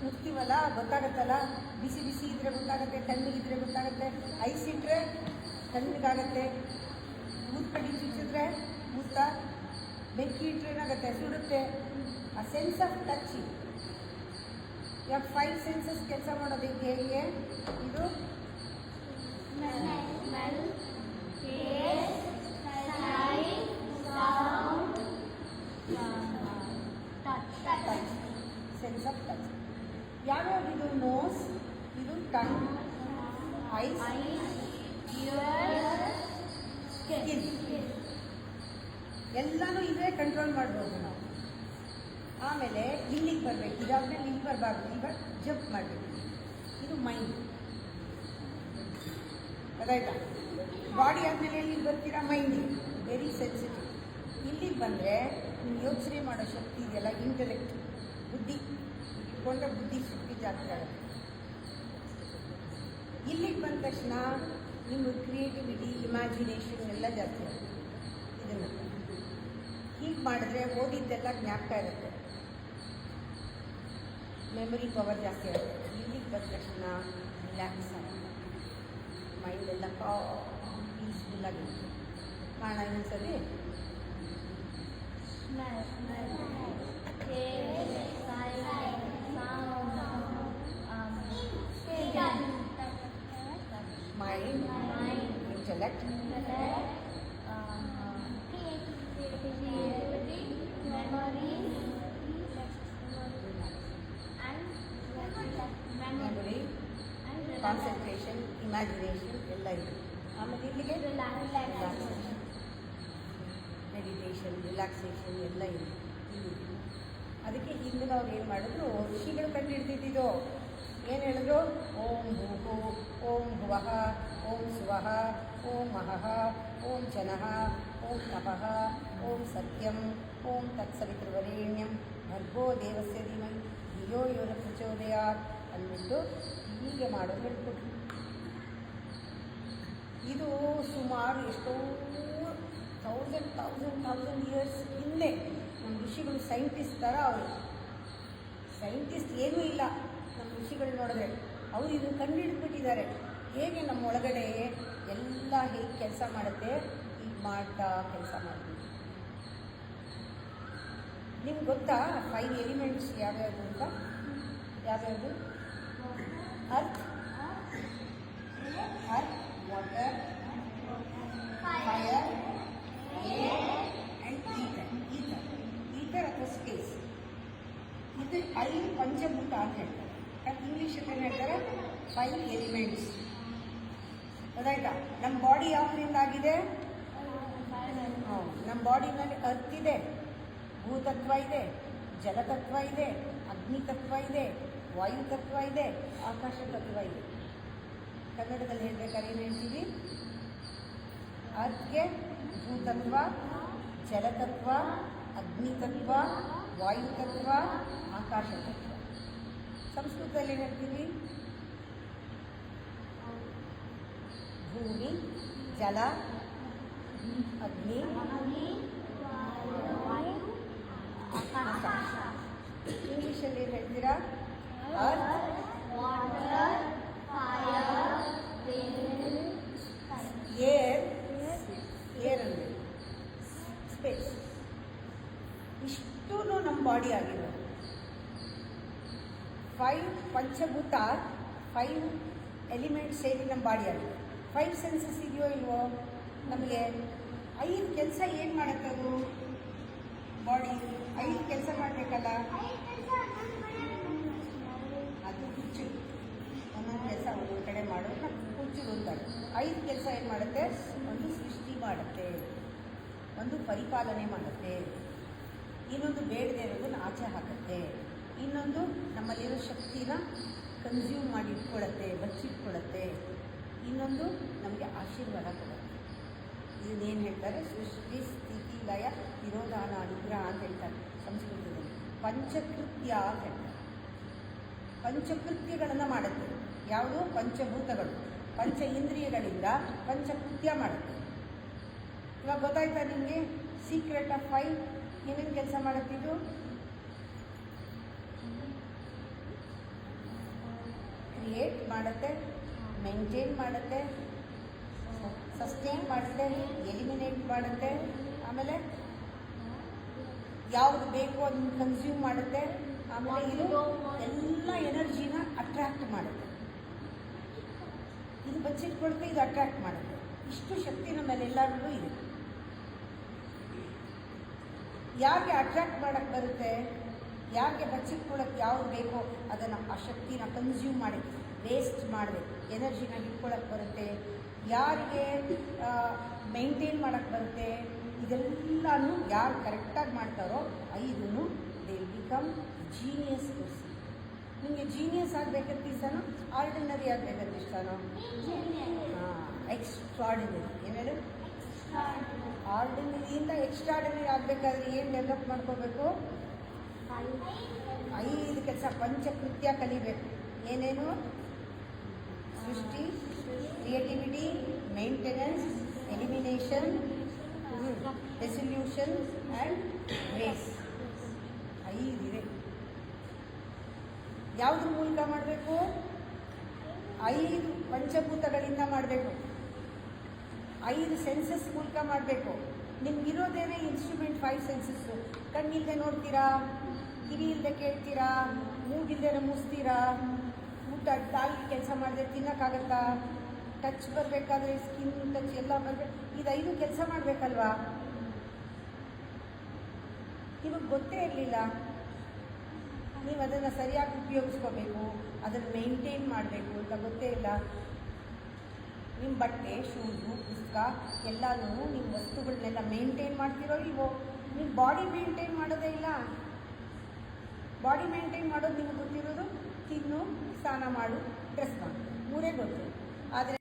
ಮುಟ್ತೀವಲ್ಲ ಗೊತ್ತಾಗತ್ತಲ್ಲ, ಬಿಸಿ ಬಿಸಿ ಇದ್ರೆ ಗೊತ್ತಾಗುತ್ತೆ, ತಣ್ಣಗಿದ್ರೆ ಗೊತ್ತಾಗುತ್ತೆ, ಐಸ್ ಇಟ್ಟರೆ ತಣ್ಣಗಾಗತ್ತೆ, ಕಡ್ಡಿ ಚುಚ್ಚಿದ್ರೆ ಊತ, ಬೆಂಕಿ ಇಟ್ಟರೆ ಏನಾಗುತ್ತೆ, ಸುಡುತ್ತೆ. ಆ ಸೆನ್ಸ್ ಆಫ್ ಟಚ್ ಇವಾಗ 5 ಸೆನ್ಸಸ್ ಕೆಲಸ ಮಾಡೋದಕ್ಕೆ ಹೇಗೆ ಇದು ಸೆನ್ಸ್ ಆಫ್ ಟಚ್. ಯಾವ್ಯಾವ ಇದು ನೋಸ್, ಇದು ಟಂಗ್, ಐಸ್, ಸ್ಕಿನ್, ಎಲ್ಲನೂ ಇದೇ ಕಂಟ್ರೋಲ್ ಮಾಡ್ಬೋದು ನಾವು. ಆಮೇಲೆ ಇಲ್ಲಿಗೆ ಬರಬೇಕು, ಇದಾದ್ಮೇಲೆ ಇಲ್ಲಿ ಬರಬಾರ್ದು, ಈಗ ಜಂಪ್ ಮಾಡಬೇಕು. ಇದು ಮೈಂಡ್, ಅದಾಯ್ತಾ? ಬಾಡಿ ಆದಮೇಲೆ ಎಲ್ಲಿಗೆ ಬರ್ತೀರಾ, ಮೈಂಡಿಗೆ, ವೆರಿ ಸೆನ್ಸಿಟಿವ್. ಇಲ್ಲಿಗೆ ಬಂದರೆ ನೀವು ಯೋಚನೆ ಮಾಡೋ ಶಕ್ತಿ ಇದೆಯಲ್ಲ, ಇಂಟೆಲೆಕ್ಟ್, ಬುದ್ಧಿ ಇಟ್ಕೊಂಡ್ರೆ ಬುದ್ಧಿ ಶಕ್ತಿ ಜಾಸ್ತಿ ಆಗುತ್ತೆ. ಇಲ್ಲಿಗೆ ಬಂದ ತಕ್ಷಣ ನಿಮ್ಮ ಕ್ರಿಯೇಟಿವಿಟಿ, ಇಮ್ಯಾಜಿನೇಷನ್ ಎಲ್ಲ ಜಾಸ್ತಿ ಆಗುತ್ತೆ. ಇದನ್ನು ಹೀಗೆ ಮಾಡಿದ್ರೆ ಓದಿದ್ದೆಲ್ಲ ಜ್ಞಾಪಕ ಇರುತ್ತೆ, ಮೆಮೊರಿ ಪವರ್ ಜಾಸ್ತಿ ಆಗುತ್ತೆ. ಇಲ್ಲಿಗೆ ಬಂದ ತಕ್ಷಣ ರಿಲ್ಯಾಕ್ಸ್ ಆಗುತ್ತೆ, ಮೈಂಡ್ ಎಲ್ಲ ಪೀಸ್ಫುಲ್ ಆಗಿರುತ್ತೆ. ಕಾರಣ ಇನ್ನೊಂದ್ಸರಿ mind, intellect, memory, concentration, imagination ಎಲ್ಲ ಇದೆ. ಆಮೇಲೆ ಇಲ್ಲಿಗೆ ಮೆಡಿಟೇಷನ್, ರಿಲ್ಯಾಕ್ಸೇಷನ್ ಎಲ್ಲ ಇದೆ. ಅದಕ್ಕೆ ಹಿಂದಿನ ಅವ್ರು ಏನು ಮಾಡಿದ್ರು, ಋಷಿಗಳು ಕಂಡು ಹಿಡ್ದಿದ್ದು ಏನು ಹೇಳಿದ್ರು, ಓಂ ಭೂಹು, ಓಂ ಭುವಃ, ಓಂ ಸುವಃ, ಓಂ ಮಹಃ, ಓಂ ಜನಃ, ಓಂ ತಪಃ, ಓಂ ಸತ್ಯಂ, ಓಂ ತತ್ಸವಿತೃವರೇಣ್ಯಂ ಭರ್ಗೋ ದೇವಸ್ಯ ಧೀಮಹಿ ಧಿಯೋ ಯೋ ನ ಪ್ರಚೋದಯಾತ್ ಅಂದ್ಬಿಟ್ಟು ಹೀಗೆ ಮಾಡೋದು ಹೇಳ್ಕೊಟ್ರು. ಇದು ಸುಮಾರು ಎಷ್ಟೋ ಥೌಸಂಡ್ ಇಯರ್ಸ್ ಹಿಂದೆ ನಮ್ಮ ಋಷಿಗಳು ಸೈಂಟಿಸ್ಟ್ ಥರ ಅವರು. ಸೈಂಟಿಸ್ಟ್ ಏನೂ ಇಲ್ಲ ನಮ್ಮ ಋಷಿಗಳು ನೋಡಿದ್ರೆ, ಅವರು ಇದನ್ನು ಕಂಡುಹಿಡಿದ್ಬಿಟ್ಟಿದ್ದಾರೆ. ಹೇಗೆ ನಮ್ಮ ಒಳಗಡೆ ಎಲ್ಲ ಹೇಗೆ ಕೆಲಸ ಮಾಡುತ್ತೆ, ಈಗ ಮಾಡ್ತಾ ಕೆಲಸ ಮಾಡ್ತೀವಿ. ನಿಮ್ಗೆ ಗೊತ್ತಾ 5 ಎಲಿಮೆಂಟ್ಸ್ ಯಾವ್ಯಾವುದು ಅಂತ? ಯಾವ್ಯಾವುದು? Earth, water, fire, air and ether ಅಥವಾ ಸ್ಪೇಸ್. ಇದು 5 ಪಂಚಭೂತ ಅಂತ ಹೇಳ್ತಾರೆ. ಇಂಗ್ಲೀಷಲ್ಲಿ ಏನು ಹೇಳ್ತಾರೆ, 5 ಎಲಿಮೆಂಟ್ಸ್. ಗೊತ್ತಾಯ್ತಾ? ನಮ್ಮ ಬಾಡಿ ಯಾವುದರಿಂದ ಆಗಿದೆ? ನಮ್ಮ ಬಾಡಿನಲ್ಲಿ ಅರ್ತ್ ಇದೆ, ಭೂತತ್ವ ಇದೆ, ಜಲತತ್ವ ಇದೆ, ಅಗ್ನಿತತ್ವ ಇದೆ, ವಾಯುತತ್ವ ಇದೆ, ಆಕಾಶ ತತ್ವ ಇದೆ. ಕನ್ನಡದಲ್ಲಿ ಹೇಳ್ಬೇಕಾದ್ರೆ ಏನು ಹೇಳ್ತೀವಿ? ಅರ್ತ್ಗೆ ಭೂತತ್ವ, ಜಲತತ್ವ, ಅಗ್ನಿತತ್ವ, ವಾಯುತತ್ವ, ಆಕಾಶ ತತ್ವ. ಸಂಸ್ಕೃತದಲ್ಲಿ ಏನು ಹೇಳ್ತೀವಿ? ಭೂಮಿ, ಜಲ, ಅಗ್ನಿ, ಆಕಾಶ. ಇಂಗ್ಲೀಷಲ್ಲಿ ಏನು ಹೇಳ್ತೀರಾ? ಅರ್ತ್, ಏರ್ ಅಂದರೆ ಸ್ಪೇಸ್. ಇಷ್ಟೂ ನಮ್ಮ ಬಾಡಿ ಆಗಿರೋದು. 5 ಪಂಚಭೂತ, 5 ಎಲಿಮೆಂಟ್ಸ್ ಸೇರಿ ನಮ್ಮ ಬಾಡಿ ಆಗಿದೆ. 5 ಸೆನ್ಸಸ್ ಇದೆಯೋ ಇಲ್ವೋ ನಮಗೆ? 5 ಕೆಲಸ ಏನು ಮಾಡುತ್ತೆ ಅದು? ಬಾಡಿ 5 ಕೆಲಸ ಮಾಡಬೇಕಲ್ಲ, ಅದು ಹುಚ್ಚು. ಒಂದೊಂದು ಕೆಲಸ ಒಂದೊಂದು ಕಡೆ ಮಾಡೋದು ಹುಚ್ಚು ಅಂತಾರೆ. 5 ಕೆಲಸ ಏನು ಮಾಡುತ್ತೆ? ಒಂದು ಸೃಷ್ಟಿ ಮಾಡುತ್ತೆ, ಒಂದು ಪರಿಪಾಲನೆ ಮಾಡುತ್ತೆ, ಇನ್ನೊಂದು ಬೇಡದೇ ಇರೋದನ್ನು ಆಚೆ ಹಾಕುತ್ತೆ, ಇನ್ನೊಂದು ನಮ್ಮಲ್ಲಿರೋ ಶಕ್ತಿನ ಕನ್ಸ್ಯೂಮ್ ಮಾಡಿ ಇಟ್ಕೊಳ್ಳುತ್ತೆ, ಬಚ್ಚಿಟ್ಕೊಳ್ಳುತ್ತೆ, ಇನ್ನೊಂದು ನಮಗೆ ಆಶೀರ್ವಾದ ಕೊಡುತ್ತೆ. ಇದನ್ನೇನು ಹೇಳ್ತಾರೆ? ಸೃಷ್ಟಿ, ಸ್ಥಿತಿ, ಲಯ, ನಿರೋಧಾನ, ಅನುಗ್ರಹ ಅಂತ ಹೇಳ್ತಾರೆ ಸಂಸ್ಕೃತದಲ್ಲಿ. ಪಂಚಕೃತ್ಯ ಅಂತ ಹೇಳ್ತಾರೆ. ಪಂಚಕೃತ್ಯಗಳನ್ನು ಮಾಡುತ್ತೆ. ಯಾವುದು? ಪಂಚಭೂತಗಳು. ಪಂಚ ಇಂದ್ರಿಯಗಳಿಂದ ಪಂಚಕೃತ್ಯ ಮಾಡುತ್ತೆ. ಇವಾಗ ಗೊತ್ತಾಯ್ತಾ ನಿಮಗೆ ಸೀಕ್ರೆಟ್ ಆಫ್ 5 ಏನೇನು ಕೆಲಸ ಮಾಡುತ್ತಿದ್ದು? ಕ್ರಿಯೇಟ್ ಮಾಡುತ್ತೆ, ಮೇಂಟೈನ್ ಮಾಡುತ್ತೆ, ಸಸ್ಟೈನ್ ಮಾಡುತ್ತೆ, ಎಲಿಮಿನೇಟ್ ಮಾಡುತ್ತೆ, ಆಮೇಲೆ ಯಾವುದು ಬೇಕೋ ಅದನ್ನು ಕನ್ಸ್ಯೂಮ್ ಮಾಡುತ್ತೆ, ಆಮೇಲೆ ಇದು ಎಲ್ಲ ಎನರ್ಜಿನ ಅಟ್ರಾಕ್ಟ್ ಮಾಡುತ್ತೆ. ಇದು ಬಚ್ಚಿಟ್ಕೊಳುತ್ತೆ, ಇದು ಅಟ್ರಾಕ್ಟ್ ಮಾಡುತ್ತೆ. ಇಷ್ಟು ಶಕ್ತಿ ನಮ್ಮಲ್ಲೆಲ್ಲರಿಗೂ ಇದೆ. ಯಾರಿಗೆ ಅಟ್ರಾಕ್ಟ್ ಮಾಡೋಕ್ಕೆ ಬರುತ್ತೆ, ಯಾರಿಗೆ ಬಚ್ಚಿಟ್ಕೊಳ್ಳೋಕ್ಕೆ ಯಾವುದು ಬೇಕೋ ಅದನ್ನು ಆ ಶಕ್ತಿನ ಕನ್ಸ್ಯೂಮ್ ಮಾಡಿ ವೇಸ್ಟ್ ಮಾಡಬೇಕು, ಎನರ್ಜಿನ ಇಟ್ಕೊಳ್ಳೋಕ್ಕೆ ಬರುತ್ತೆ. ಯಾರಿಗೆ ಮೇಂಟೈನ್ ಮಾಡೋಕ್ಕೆ ಬರುತ್ತೆ, ಇದೆಲ್ಲನೂ ಯಾರು ಕರೆಕ್ಟಾಗಿ ಮಾಡ್ತಾರೋ ಐದೂ ದೇ ಬಿಕಮ್ ಜೀನಿಯಸ್ ಪರ್ಸನ್. ನಿಮಗೆ ಜೀನಿಯಸ್ ಆಗಬೇಕಂತ ಇಷ್ಟನೋ, ಆರ್ಡಿನರಿ ಆಗಬೇಕಂತ ಇಷ್ಟನೋ? ಎಕ್ಸ್ಟ್ರಾರ್ಡಿನರಿ. ಏನು ಹೇಳು? ಆರ್ಡಿನರಿಯಿಂದ ಎಕ್ಸ್ಟ್ರಾರ್ಡಿನರಿ ಆಗಬೇಕಾದ್ರೆ ಏನು ಡೆವಲಪ್ ಮಾಡ್ಕೋಬೇಕು? 5 ಕೆಲಸ, ಪಂಚಕೃತ್ಯ ಕಲಿಬೇಕು. ಏನೇನು? ಸೃಷ್ಟಿ, creativity, maintenance, elimination, resolution and grace. 5 ಇದೆ. ಯಾವುದ್ರ ಮೂಲಕ ಮಾಡಬೇಕು? 5 ಪಂಚಭೂತಗಳಿಂದ ಮಾಡಬೇಕು, 5 ಸೆನ್ಸಸ್ ಮೂಲಕ ಮಾಡಬೇಕು. ನಿಮ್ಗಿರೋದೇನೆ ಇನ್ಸ್ಟ್ರೂಮೆಂಟ್ 5 ಸೆನ್ಸಸ್ಸು. ಕಣ್ಣಿಲ್ಲದೆ ನೋಡ್ತೀರಾ, ಕಿವಿ ಇಲ್ಲದೆ ಕೇಳ್ತೀರಾ, ಮೂಗಿಲ್ಲದೆ ನಮೂಸ್ತೀರಾ, ಊಟ ಕಾಲಿಗೆ ಕೆಲಸ ಮಾಡದೆ ತಿನ್ನೋಕ್ಕಾಗತ್ತಾ? ಟಚ್ ಬರಬೇಕಾದ್ರೆ ಸ್ಕಿನ್ ಟಚ್ ಎಲ್ಲ ಬರಬೇಕು. ಇದು 5 ಕೆಲಸ ಮಾಡಬೇಕಲ್ವಾ? ನಿಮಗೆ ಗೊತ್ತೇ ಇರಲಿಲ್ಲ. ನೀವು ಅದನ್ನು ಸರಿಯಾಗಿ ಉಪಯೋಗಿಸ್ಕೋಬೇಕು, ಅದನ್ನು ಮೇಂಟೈನ್ ಮಾಡಬೇಕು ಅಂತ ಗೊತ್ತೇ ಇಲ್ಲ. ನಿಮ್ಮ ಬಟ್ಟೆ, ಶೂಸು, ಪುಸ್ತಕ ಎಲ್ಲನೂ ನಿಮ್ಮ ವಸ್ತುಗಳನ್ನೆಲ್ಲ ಮೇಂಟೈನ್ ಮಾಡ್ತಿರೋ ಇಲ್ವೋ? ನಿಮ್ಮ ಬಾಡಿ ಮೇಂಟೈನ್ ಮಾಡೋದೇ ಇಲ್ಲ. ಬಾಡಿ ಮೇಂಟೈನ್ ಮಾಡೋದು ನಿಮ್ಗೆ ಗೊತ್ತಿರೋದು ತಿನ್ನು, ಸ್ನಾನ ಮಾಡು, ಡ್ರೆಸ್ ಮಾಡು, 3 ಗೊತ್ತು. ಆದರೆ